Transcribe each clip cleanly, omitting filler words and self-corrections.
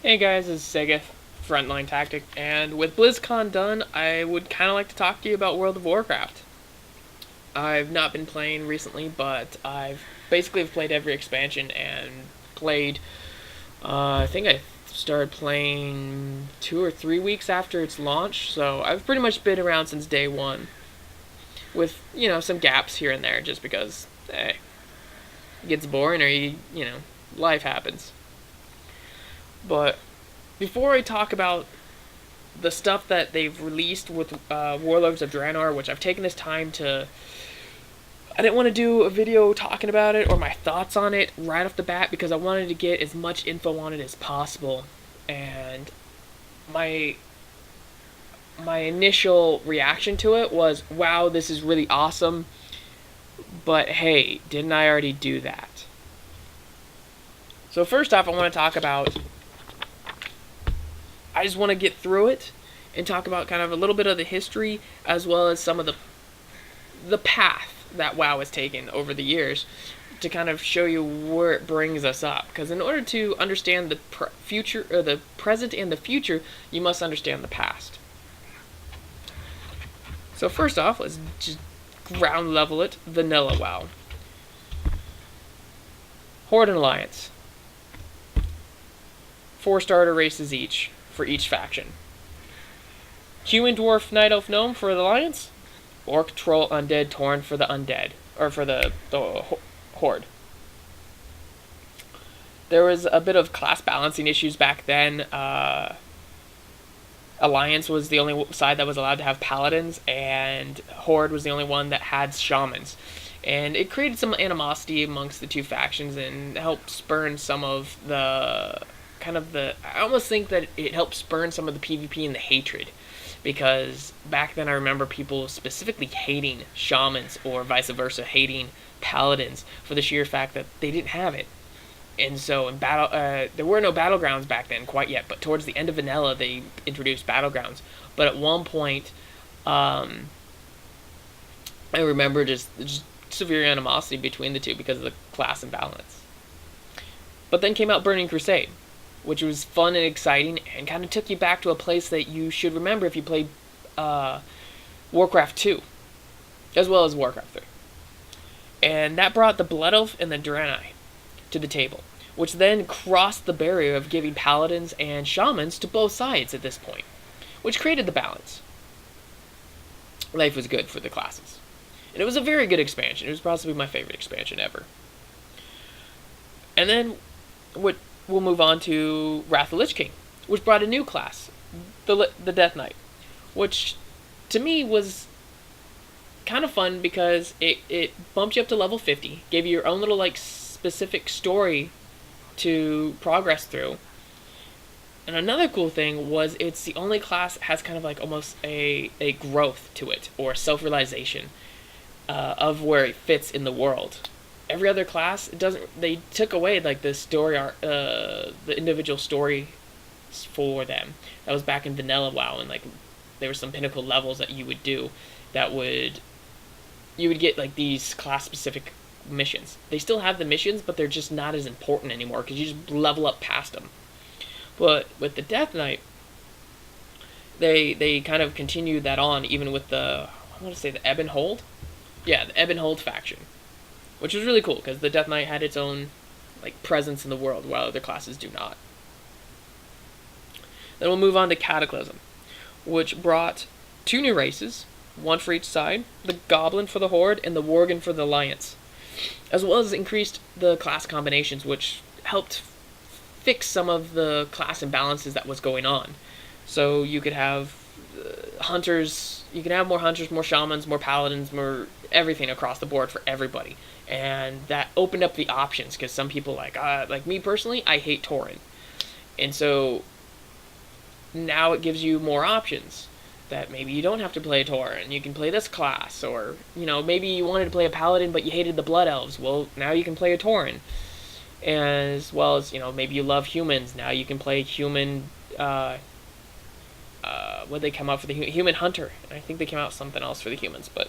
Hey guys, it's Segef, FrontLineTactic, and with Blizzcon done, I would kind of like to talk to you about World of Warcraft. I've not been playing recently, but I've basically played every expansion and played. I think I started playing 2 or 3 weeks after its launch, so I've pretty much been around since day one, with some gaps here and there, just because it gets boring or life happens. But before I talk about the stuff that they've released with Warlords of Draenor, which I've taken this time to. I didn't want to do a video talking about it or my thoughts on it right off the bat because I wanted to get as much info on it as possible. And my initial reaction to it was, wow, this is really awesome. But hey, didn't I already do that? So first off, I want to talk about. I just want to get through it and talk about kind of a little bit of the history as well as some of the path that WoW has taken over the years to kind of show you where it brings us up. Because in order to understand the future or the present and the future, you must understand the past. So first off, let's just ground level it. Vanilla WoW. Horde and Alliance. 4 starter races each for each faction. Human, Dwarf, Night Elf, Gnome for the Alliance. Orc, Troll, Undead, Tauren for the Undead. Or for the Horde. There was a bit of class balancing issues back then. Alliance was the only side that was allowed to have Paladins, and Horde was the only one that had Shamans. And it created some animosity amongst the two factions and helped spurn some of the I almost think that it helped spurn some of the PvP and the hatred, because back then I remember people specifically hating Shamans or vice versa, hating Paladins for the sheer fact that they didn't have it. And so in there were no battlegrounds back then quite yet, but towards the end of Vanilla they introduced battlegrounds. But at one point, I remember just severe animosity between the two because of the class imbalance. But then came out Burning Crusade, which was fun and exciting and kind of took you back to a place that you should remember if you played Warcraft 2, as well as Warcraft 3. And that brought the Blood Elf and the Draenor to the table, which then crossed the barrier of giving Paladins and Shamans to both sides at this point, which created the balance. Life was good for the classes. And it was a very good expansion. It was possibly my favorite expansion ever. And then we'll move on to Wrath of the Lich King, which brought a new class, the Death Knight, which to me was kind of fun because it bumped you up to level 50, gave you your own little specific story to progress through. And another cool thing was it's the only class that has kind of almost a growth to it, or self-realization of where it fits in the world. Every other class, it doesn't. They took away the story arc, the individual story for them. That was back in Vanilla WoW, and there were some pinnacle levels that you would do that you would get these class specific missions. They still have the missions, but they're just not as important anymore because you just level up past them. But with the Death Knight, they kind of continued that on, even with the Ebb and Hold. Yeah, the Ebb and Hold faction, which was really cool because the Death Knight had its own presence in the world while other classes do not. Then we'll move on to Cataclysm, which brought 2 new races, one for each side, the Goblin for the Horde and the Worgen for the Alliance, as well as increased the class combinations, which helped fix some of the class imbalances that was going on. So you could have hunters, you can have more hunters, more shamans, more paladins, more everything across the board for everybody. And that opened up the options because some people like me personally, I hate Tauren. And so now it gives you more options that maybe you don't have to play a Tauren. You can play this class, or maybe you wanted to play a paladin but you hated the Blood Elves. Well, now you can play a Tauren. As well as maybe you love humans. Now you can play human. What they come out for the human hunter? I think they came out with something else for the humans, but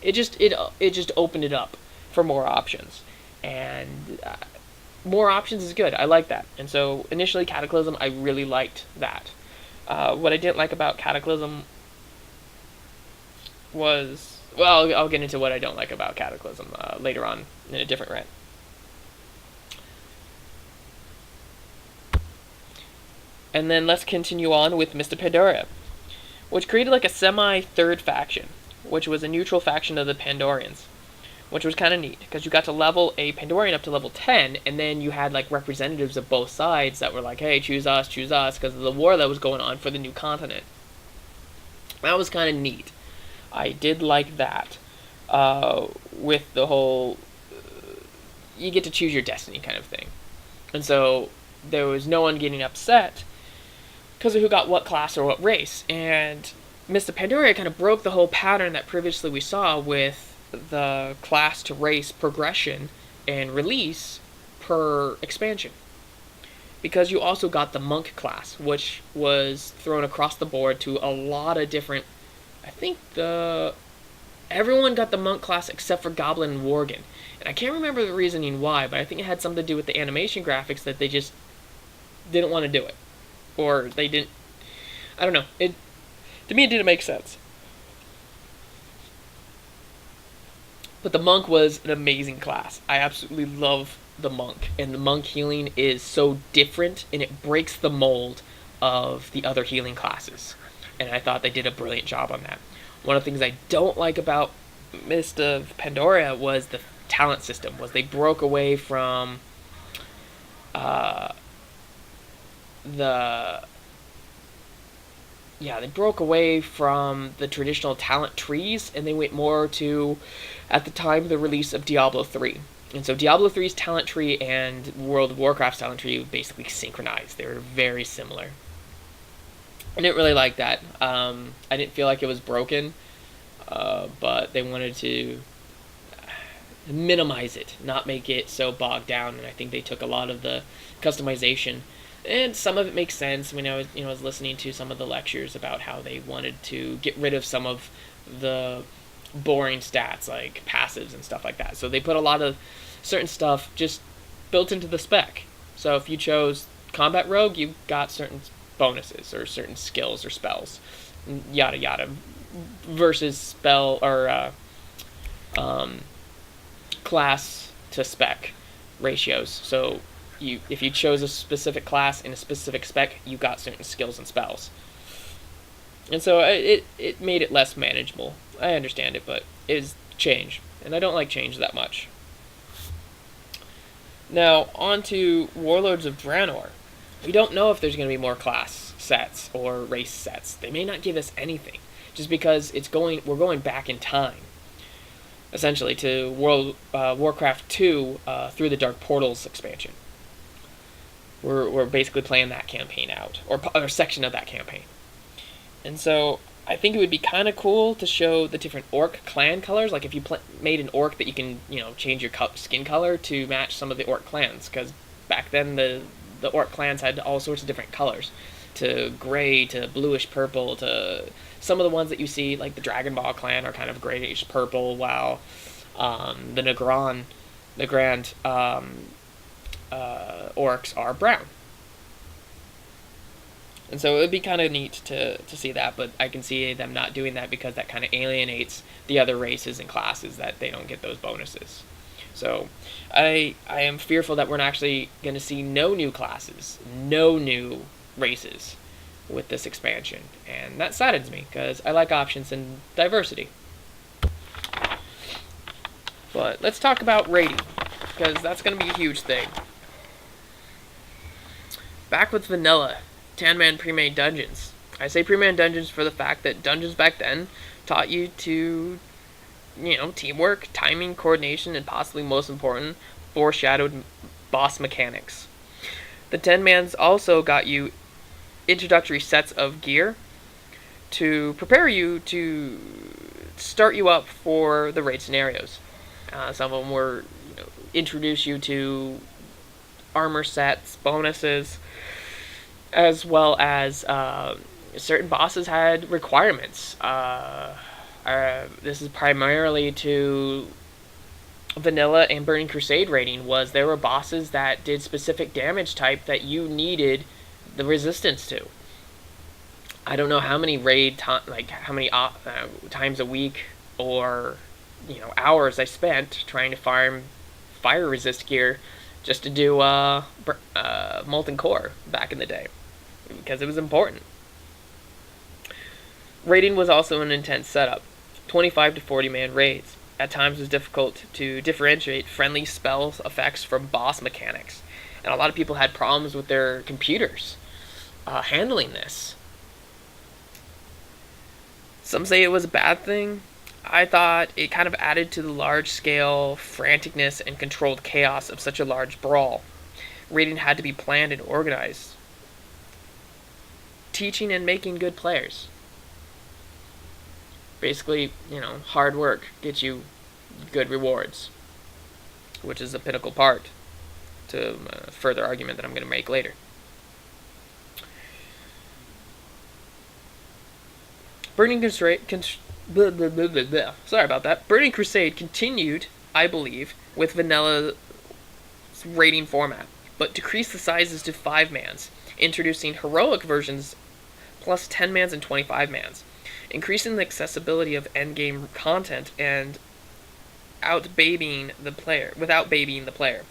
it just opened it up for more options. And more options is good. I like that. And so initially Cataclysm, I really liked that. What I didn't like about Cataclysm was, well, I'll get into what I don't like about Cataclysm later on in a different rant. And then let's continue on with Mr. Pandaria, which created like a semi-third faction, which was a neutral faction of the Pandorians, which was kind of neat, because you got to level a Pandorian up to level 10, and then you had like representatives of both sides that were like, hey, choose us, because of the war that was going on for the new continent. That was kind of neat. I did like that, with the whole, you get to choose your destiny kind of thing. And so there was no one getting upset because of who got what class or what race. And Mr. Pandaria kind of broke the whole pattern that previously we saw with the class to race progression and release per expansion. Because you also got the monk class, which was thrown across the board to a lot of different, I think everyone got the monk class except for Goblin and Worgen. And I can't remember the reasoning why, but I think it had something to do with the animation graphics that they just didn't want to do it. Or they didn't, I don't know. To me, it didn't make sense. But the monk was an amazing class. I absolutely love the monk. And the monk healing is so different, and it breaks the mold of the other healing classes. And I thought they did a brilliant job on that. One of the things I don't like about Mist of Pandaria was the talent system. Was they broke away from they broke away from the traditional talent trees, and they went more to, at the time, the release of Diablo 3. And so Diablo 3's talent tree and World of Warcraft's talent tree basically synchronized. They were very similar. I didn't really like that. I didn't feel like it was broken, but they wanted to minimize it, not make it so bogged down, and I think they took a lot of the customization. And some of it makes sense. When I was listening to some of the lectures about how they wanted to get rid of some of the boring stats like passives and stuff like that. So they put a lot of certain stuff just built into the spec. So if you chose Combat Rogue, you got certain bonuses or certain skills or spells, yada yada, versus spell or class to spec ratios. So if you chose a specific class in a specific spec, you got certain skills and spells. And so it made it less manageable. I understand it, but it is change, and I don't like change that much. Now, on to Warlords of Draenor. We don't know if there's going to be more class sets or race sets. They may not give us anything, just because we're going back in time, essentially, to World Warcraft 2 through the Dark Portals expansion. We're basically playing that campaign out, or a section of that campaign. And so I think it would be kind of cool to show the different orc clan colors. Like if you made an orc that you can, change your skin color to match some of the orc clans. Because back then the orc clans had all sorts of different colors. To gray, to bluish purple, to some of the ones that you see, like the Dragon Ball clan are kind of grayish purple, while the Nagrand orcs are brown. And so it would be kind of neat to see that, but I can see them not doing that because that kind of alienates the other races and classes, that they don't get those bonuses. So I am fearful that we're actually going to see no new classes, no new races with this expansion. And that saddens me, because I like options and diversity. But let's talk about raiding, because that's going to be a huge thing. Back with vanilla 10-man pre-made dungeons. I say pre-made dungeons for the fact that dungeons back then taught you to, teamwork, timing, coordination, and possibly most important, foreshadowed boss mechanics. The 10-mans also got you introductory sets of gear to prepare you to start you up for the raid scenarios. Some of them were introduce you to armor sets, bonuses, as well as certain bosses had requirements. This is primarily to Vanilla and Burning Crusade raiding was there were bosses that did specific damage type that you needed the resistance to. I don't know how many how many times a week or hours I spent trying to farm fire resist gear just to do molten core back in the day because it was important. Raiding was also an intense setup. 25 to 40 man raids. At times it was difficult to differentiate friendly spells effects from boss mechanics. And a lot of people had problems with their computers handling this. Some say it was a bad thing. I thought it kind of added to the large-scale franticness and controlled chaos of such a large brawl. Raiding had to be planned and organized. Teaching and making good players. Basically, hard work gets you good rewards, which is a pinnacle part to a further argument that I'm going to make later. Burning Crusade Burning Crusade continued, I believe, with Vanilla's raiding format, but decreased the sizes to 5-mans, introducing heroic versions plus 10-mans and 25-mans, increasing the accessibility of endgame content and without babying the player.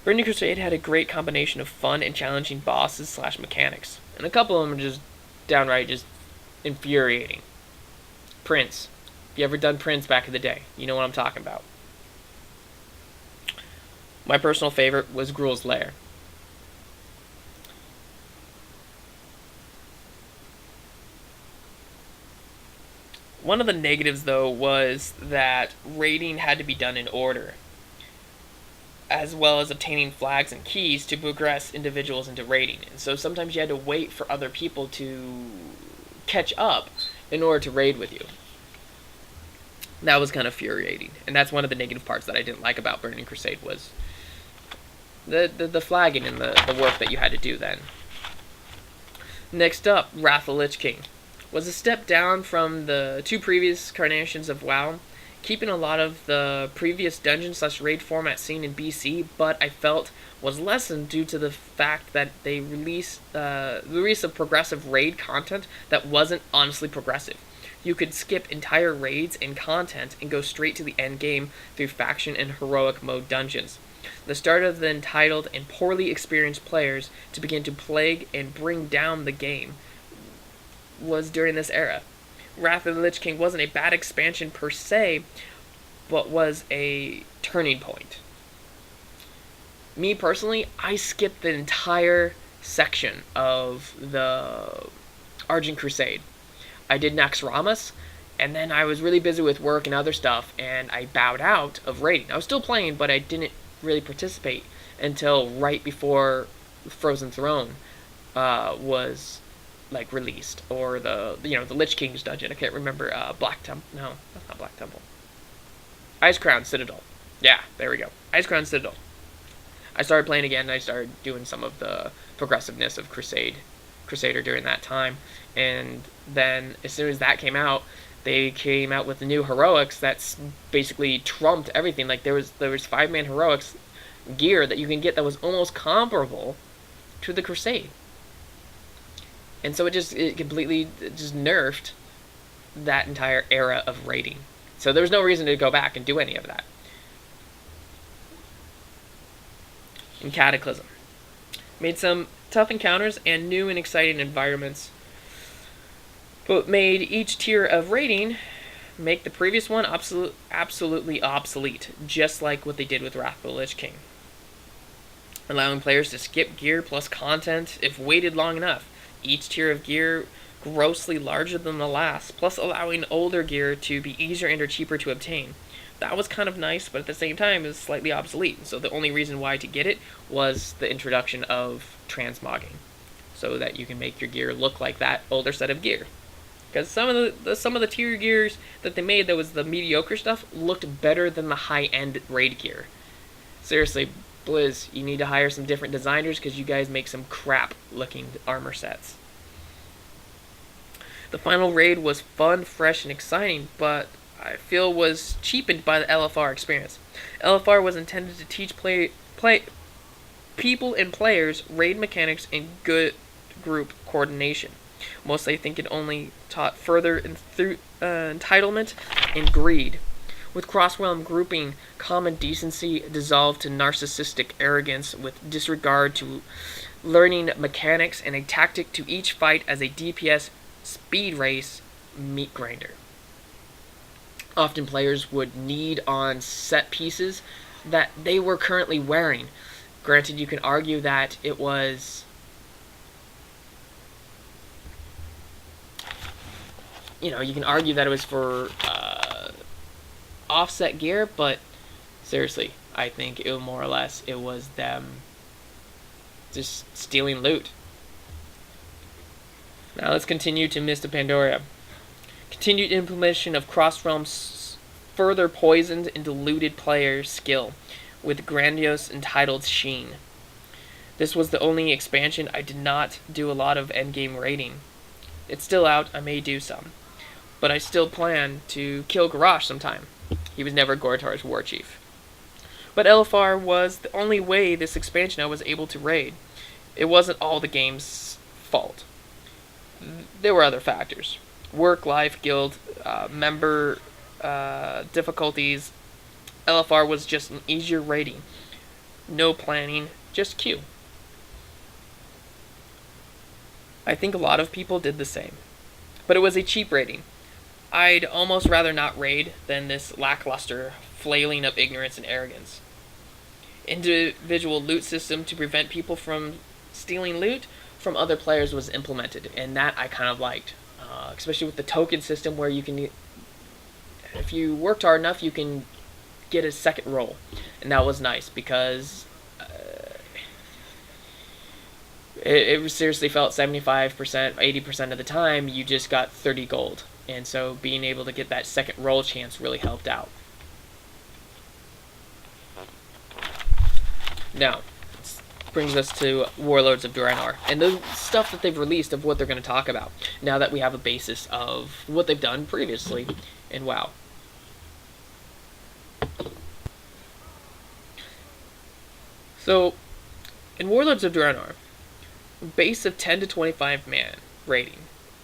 Burning Crusade had a great combination of fun and challenging bosses / mechanics, and a couple of them are just downright just infuriating. Prince. If you ever done Prince back in the day, you know what I'm talking about. My personal favorite was Gruul's Lair. One of the negatives, though, was that raiding had to be done in order, as well as obtaining flags and keys to progress individuals into raiding. And so sometimes you had to wait for other people to catch up in order to raid with you. That was kind of infuriating, and that's one of the negative parts that I didn't like about Burning Crusade was the flagging and the work that you had to do then. Next up, Wrath of the Lich King was a step down from the two previous incarnations of WoW, keeping a lot of the previous dungeon / raid format seen in BC, but I felt was lessened due to the fact that they released of progressive raid content that wasn't honestly progressive. You could skip entire raids and content and go straight to the end game through faction and heroic mode dungeons. The start of the entitled and poorly experienced players to begin to plague and bring down the game was during this era. Wrath of the Lich King wasn't a bad expansion per se, but was a turning point. Me personally, I skipped the entire section of the Argent Crusade. I did Naxxramas, and then I was really busy with work and other stuff, and I bowed out of raiding. I was still playing, but I didn't really participate until right before Frozen Throne was released, or the Lich King's dungeon. I can't remember. Black Temple. No, that's not Black Temple. Icecrown Citadel. Yeah, there we go. Icecrown Citadel. I started playing again, and I started doing some of the progressiveness of Crusader during that time, and then as soon as that came out, they came out with the new heroics that's basically trumped everything. There was 5-man heroics gear that you can get that was almost comparable to the Crusade. And so it completely nerfed that entire era of raiding. So there was no reason to go back and do any of that. And Cataclysm made some tough encounters and new and exciting environments, but made each tier of raiding make the previous one absolutely obsolete, just like what they did with Wrath of the Lich King. Allowing players to skip gear plus content if waited long enough. Each tier of gear grossly larger than the last, plus allowing older gear to be easier and or cheaper to obtain. That was kind of nice, but at the same time, it was slightly obsolete. So the only reason why to get it was the introduction of transmogging, so that you can make your gear look like that older set of gear. Because some of the tier gears that they made that was the mediocre stuff looked better than the high-end raid gear. Seriously, Blizz, you need to hire some different designers because you guys make some crap-looking armor sets. The final raid was fun, fresh, and exciting, but I feel was cheapened by the LFR experience. LFR was intended to teach people and players raid mechanics and good group coordination. Mostly I think it only taught further entitlement and greed. With cross-realm grouping, common decency dissolved to narcissistic arrogance with disregard to learning mechanics and a tactic to each fight as a DPS speed race meat grinder. Often players would need on set pieces that they were currently wearing. Granted, you can argue that it was you can argue that it was for offset gear, but seriously, I think it was more or less it was them just stealing loot. Now let's continue to Mist of Pandaria. Continued implementation of cross-realms further poisoned and diluted player skill with grandiose entitled sheen. This was the only expansion I did not do a lot of endgame raiding. It's still out, I may do some. But I still plan to kill Garrosh sometime. He was never Gortar's war chief. But LFR was the only way this expansion I was able to raid. It wasn't all the game's fault. There were other factors. Work, life, guild, member difficulties. LFR was just an easier raiding. No planning, just queue. I think a lot of people did the same. But it was a cheap raiding. I'd almost rather not raid than this lackluster flailing of ignorance and arrogance. Individual loot system to prevent people from stealing loot from other players was implemented, and that I kind of liked. Especially with the token system where you can, if you worked hard enough, you can get a second roll. And that was nice because it seriously felt 75%, 80% of the time you just got 30 gold. And so being able to get that second roll chance really helped out. Now, this brings us to Warlords of Draenor and the stuff that they've released of what they're going to talk about now that we have a basis of what they've done previously in WoW. So, in Warlords of Draenor, base of 10 to 25 man rating,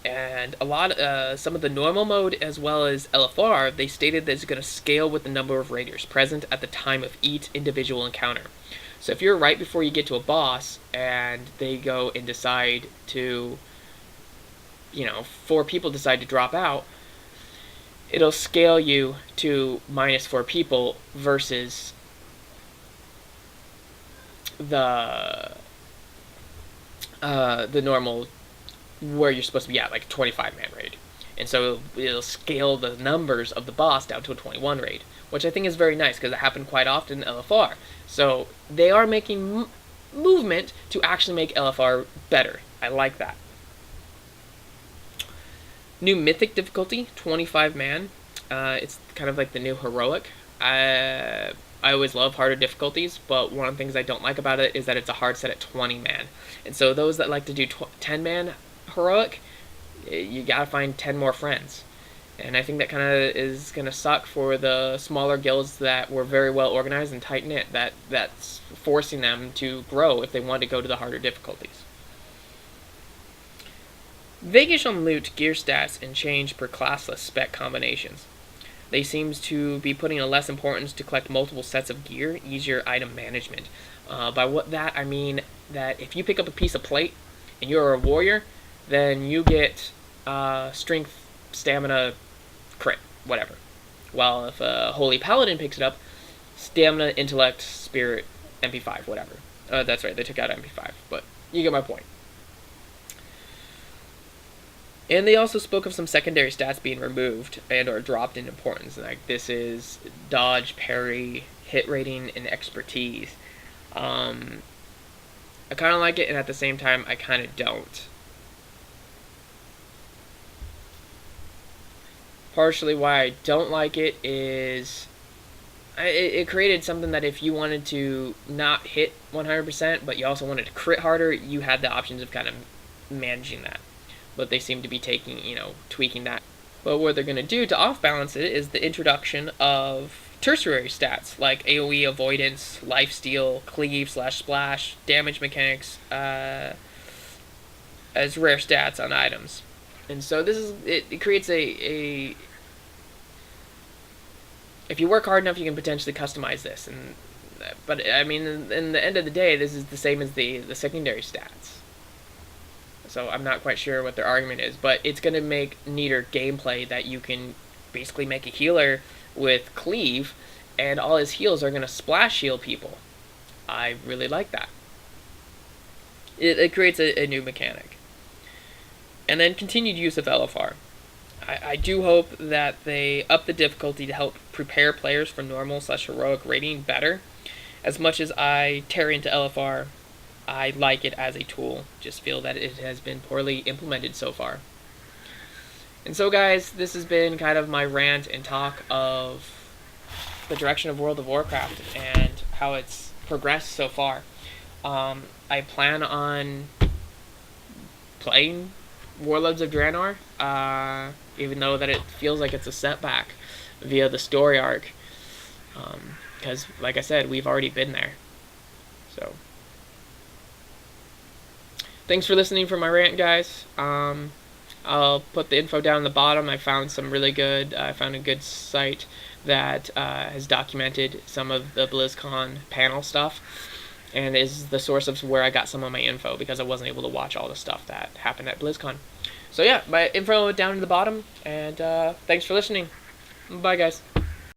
and a lot some of the normal mode as well as LFR, they stated that it's going to scale with the number of raiders present at the time of each individual encounter. So if you're right before you get to a boss and they go and decide to, 4 people decide to drop out, it'll scale you to -4 people versus the normal where you're supposed to be at, like a 25-man raid. And so it'll scale the numbers of the boss down to a 21 raid, which I think is very nice because it happened quite often in LFR. So they are making movement to actually make LFR better. I like that. New Mythic difficulty, 25-man. It's kind of like the new Heroic. I always love harder difficulties, but one of the things I don't like about it is that it's a hard set at 20-man. And so those that like to do 10-man Heroic, you gotta find 10 more friends. And I think that kind of is going to suck for the smaller guilds that were very well organized and tight-knit, that's forcing them to grow if they want to go to the harder difficulties. Vaguish on loot, gear stats, and change per classless spec combinations. They seem to be putting a less importance to collect multiple sets of gear, easier item management. By what that, I mean that if you pick up a piece of plate and you're a warrior, then you get strength, stamina, crit, whatever. While if a holy paladin picks it up, stamina, intellect, spirit, MP5, whatever. That's right, they took out MP5, but you get my point. And they also spoke of some secondary stats being removed and or dropped in importance. Like this is dodge, parry, hit rating, and expertise. I kind of like it, and at the same time, I kind of don't. Partially why I don't like it is it created something that if you wanted to not hit 100%, but you also wanted to crit harder, you had the options of kind of managing that. But they seem to be taking, tweaking that. But what they're going to do to off-balance it is the introduction of tertiary stats like AoE avoidance, lifesteal, cleave / splash, damage mechanics as rare stats on items. And so this is it creates a if you work hard enough, you can potentially customize this. But I mean, in the end of the day, this is the same as the secondary stats. So I'm not quite sure what their argument is, but it's going to make neater gameplay that you can basically make a healer with cleave, and all his heals are going to splash heal people. I really like that. It creates a new mechanic. And then continued use of LFR. I do hope that they up the difficulty to help prepare players for normal / heroic raiding better. As much as I tear into LFR, I like it as a tool. Just feel that it has been poorly implemented so far. And so guys, this has been kind of my rant and talk of the direction of World of Warcraft and how it's progressed so far. I plan on playing Warlords of Draenor, even though that it feels like it's a setback via the story arc. Because, like I said, we've already been there. So, thanks for listening for my rant, guys. I'll put the info down in the bottom. I found a good site that has documented some of the Blizzcon panel stuff, and is the source of where I got some of my info, because I wasn't able to watch all the stuff that happened at Blizzcon. So yeah, my info down in the bottom, and thanks for listening. Bye, guys.